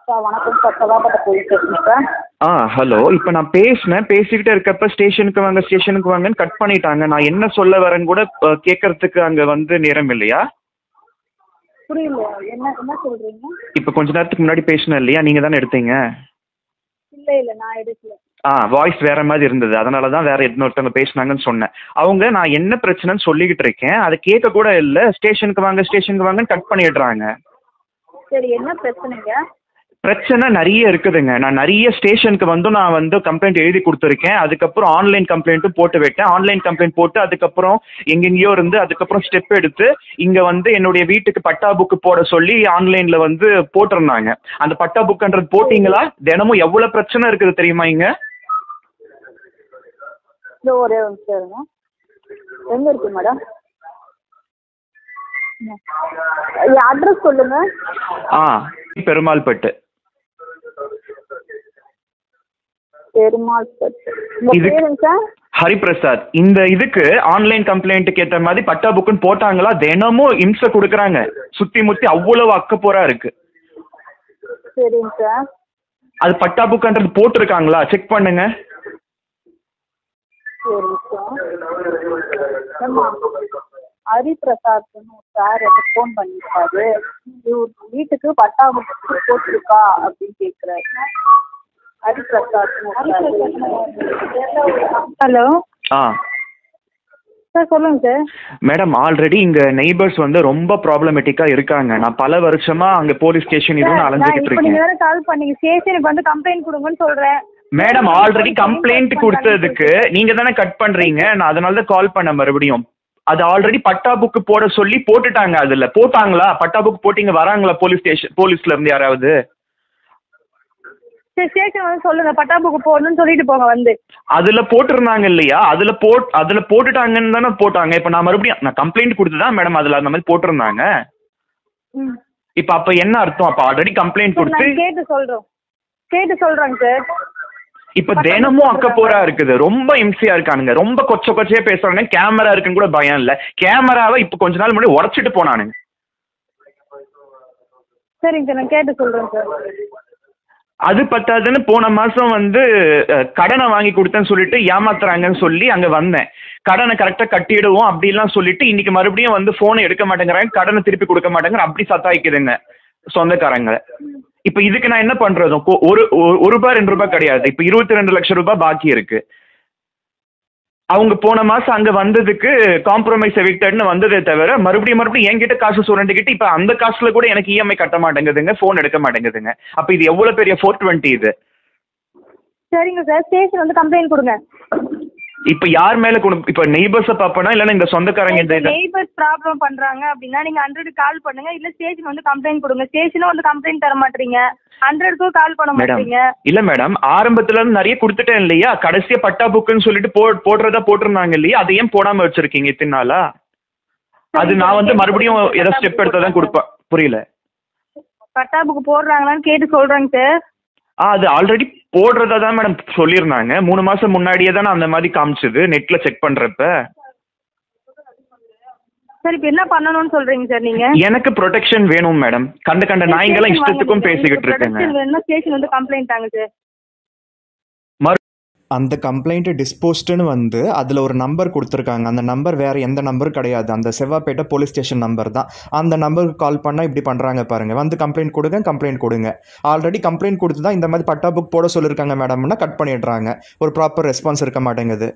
Sir வணக்கம் sir. Sevvapettai police station sir. Hello. இப்போ நான் பேசிக்கிட்டே இருக்கப்ப ஸ்டேஷனுக்கு வாங்கன்னு கட் பண்ணிட்டாங்க. நான் என்ன சொல்ல வரேன்னு கூட கேட்கறதுக்கு அங்கே வந்து நேரம் இல்லையா? புரியல, என்ன என்ன சொல்றீங்க? இப்போ கொஞ்ச நேரத்துக்கு முன்னாடி பேசினேன் இல்லையா, நீங்கள் தானே எடுத்தீங்க? இல்லை நான் எடுக்கல. வாய்ஸ் வேற மாதிரி இருந்தது, அதனால தான் வேற இன்னொருத்தவங்க பேசினாங்கன்னு சொன்னேன். அவங்க நான் என்ன பிரச்சனைன்னு சொல்லிக்கிட்டு இருக்கேன், அதை கேட்க கூட இல்லை. ஸ்டேஷனுக்கு வாங்கன்னு கட் பண்ணிடுறாங்க. சரி, என்ன பிரச்சனைங்க? பிரச்சனை நிறைய இருக்குதுங்க. நான் நிறைய ஸ்டேஷனுக்கு நான் வந்து கம்ப்ளைண்ட் எழுதி கொடுத்துருக்கேன். அதுக்கப்புறம் ஆன்லைன் கம்ப்ளைண்ட்டும் போட்டு விட்டேன். ஆன்லைன் கம்ப்ளைண்ட் போட்டு அதுக்கப்புறம் எங்கெங்கேயோ இருந்து அதுக்கப்புறம் ஸ்டெப் எடுத்து இங்கே வந்து என்னுடைய வீட்டுக்கு பட்டா புக்கு போட சொல்லி ஆன்லைனில் வந்து போட்டிருந்தாங்க. அந்த பட்டா புக்குன்றது போட்டிங்களா? தினமும் எவ்வளோ பிரச்சனை இருக்குது தெரியுமா இங்கே? ஒரே நிமிஷம், எங்கே இருக்கு மேடம்? அட்ரஸ் சொல்லுங்க. பெருமாள்பட்டு. ஹரிபிரசாத். இந்த இதுக்கு ஆன்லைன் கம்ப்ளைண்ட்டுக்கு ஏற்ற மாதிரி பட்டா புக்குன்னு போட்டாங்களா? தினமும் இம்சை கொடுக்குறாங்க. சுத்தி முத்தி அவ்வளவு அக்கப்போரா இருக்கு. சரிங்க சார். அது பட்டா புக்குன்றது போட்டிருக்காங்களா? செக் பண்ணுங்க. ஹரிபிரசாத்னு சார் எனக்கு ஃபோன் பண்ணியிருக்காரு. வீட்டுக்கு பட்டா புக்கு போட்டிருக்கா அப்படின்னு கேட்குறாரு. ஹலோ சார், சொல்லுங்க சார். மேடம், ஆல்ரெடி இங்க நெய்பர்ஸ் வந்து ரொம்ப ப்ராப்ளமேட்டிக்கா இருக்காங்க. நான் பல வருஷமா அங்க போலீஸ் ஸ்டேஷன் இதுவும் அலைஞ்சிட்டு இருக்கேன். நீங்க வேற கால் பண்ணீங்க, ஸ்டேஷனுக்கு வந்து கம்ப்ளைண்ட் கொடுங்கன்னு சொல்றேன். மேடம், ஆல்ரெடி கம்ப்ளைண்ட் கொடுத்ததுக்கு நீங்க தானே கட் பண்றீங்க. நான் அதனால தான் கால் பண்ண மறுபடியும். அது ஆல்ரெடி பட்டா புக்கு போட சொல்லி போட்டுட்டாங்க. அதுல போட்டாங்களா? பட்டா புக் போட்டிங்க வராங்களா போலீஸ்ல இருந்து யாராவது? சரி, ஸ்டேஷன் வந்து சொல்லுங்க, பட்டா புக்கு போடணும்னு சொல்லிட்டு போங்க வந்து. அதுல போட்டிருந்தாங்க இல்லையா? அதுல போட்டுட்டாங்கன்னு தானே போட்டாங்க. இப்ப நான் மறுபடியும் நான் கம்ப்ளைண்ட் கொடுத்துதான் மேடம் அதுல அந்த மாதிரி போட்டிருந்தாங்க. இப்ப அப்ப என்ன அர்த்தம்? அப்ப ஆல்ரெடி கம்ப்ளைண்ட் கொடுத்து கேட்டு சொல்றேங்க சார். இப்ப தினமும் அக்கப்போரா இருக்குது. ரொம்ப இம்சையா இருக்கானுங்க. ரொம்ப கொச்சையா பேசுறாங்க. கேமரா இருக்குன்னு கூட பயம் இல்ல. கேமராவை இப்ப கொஞ்ச நாள் முன்னாடி உடைச்சிட்டு போனானுங்க. சரிங்க சார், நான் கேட்டு சொல்றேன் சார். அது பத்தாதுன்னு போன மாசம் வந்து கடனை வாங்கி கொடுத்தேன்னு சொல்லிட்டு ஏமாத்துறாங்கன்னு சொல்லி அங்க வந்தேன். கடனை கரெக்டா கட்டிடுவோம் அப்படிலாம் சொல்லிட்டு இன்னைக்கு மறுபடியும் வந்து போனை எடுக்க மாட்டேங்கிறாங்க, கடனை திருப்பி கொடுக்க மாட்டேங்கிற, அப்படி சத்தாய்க்குதுங்க சொந்தக்காரங்க. இப்ப இதுக்கு நான் என்ன பண்றது? ஒரு ரூபாய் 2 ரூபாய் கிடையாது, இப்ப 22 லட்சம் ரூபாய் பாக்கி இருக்கு. அவங்க போன மாசம் அங்க வந்ததுக்கு காம்ப்ரமைஸ் எவிக்டட்னு வந்ததே தவிர மறுபடியும் என்கிட்ட காசு சுரண்டிக்கிட்டு இப்ப அந்த காசுல கூட எனக்கு இஎம்ஐ கட்ட மாட்டேங்குதுங்க, போன் எடுக்க மாட்டேங்குதுங்க. அப்ப இது எவ்வளவு பெரிய 420 இது? சரிங்க சார், ஸ்டேஷன் வந்து கம்ப்ளைண்ட் கொடுங்க. இப்ப யார் மேல இப்ப நெய்பர்ஸ பாப்பனா இல்லனா இந்த சொந்தக்காரங்க? இந்த நெய்பர்ஸ் ப்ராப்ளம் பண்றாங்க அப்படின்னா நீங்க 100 கால் பண்ணுங்க, இல்ல ஸ்டேஷன் வந்து கம்ப்ளைண்ட் கொடுங்க. ஸ்டேஷனும் வந்து கம்ப்ளைண்ட் தர மாட்டீங்க, 100க்கு கால் பண்ண மாட்டீங்க. இல்ல மேடம், ஆரம்பத்துல இருந்து நிறைய கொடுத்துட்டேன் இல்லையா? கடைசியா பட்டா புக்குன்னு சொல்லிட்டு போடுறதா போட்டிருந்தாங்க இல்லையா? அதை ஏன் போடாம வச்சிருக்கீங்க இத்தனை நாளா? அது நான் வந்து மறுபடியும் ஏதாவது ஸ்டெப் எடுத்தாதான் கொடுப்பேன். புரியல. பட்டா புக்கு போடுறாங்களான்னு கேட்டு சொல்றேங்க சார். அது ஆல்ரெடி போடுறதா தான் மேடம் சொல்லியிருந்தாங்க. 3 மாசம் முன்னாடியே தானே அந்த மாதிரி காமிச்சது நெட்ல செக் பண்றப்ப. சார், இப்போ என்ன பண்ணணும்னு சொல்றீங்க சார் நீங்க? எனக்கு ப்ரொடெக்ஷன் வேணும் மேடம். கண்ட நாய்ங்கெல்லாம் இஷ்டத்துக்கும் பேசிக்கிட்டு இருக்காங்க. ஸ்டேஷன் வந்து கம்ப்ளைண்ட் தாங்க சார். அந்த கம்ப்ளைண்ட்டு டிஸ்போஸ்டுன்னு வந்து அதில் ஒரு நம்பர் கொடுத்துருக்காங்க. அந்த நம்பர் வேறு எந்த நம்பரும் கிடையாது, அந்த செவ்வாப்பேட்டை போலீஸ் ஸ்டேஷன் நம்பர் தான். அந்த நம்பருக்கு கால் பண்ணால் இப்படி பண்ணுறாங்க பாருங்கள். வந்து கம்ப்ளைண்ட் கொடுங்க. ஆல்ரெடி கம்ப்ளைண்ட் கொடுத்து தான் இந்த மாதிரி பட்டா புக் போட சொல்லியிருக்காங்க மேடம்னா கட் பண்ணிடுறாங்க. ஒரு ப்ராப்பர் ரெஸ்பான்ஸ் இருக்க மாட்டேங்குது.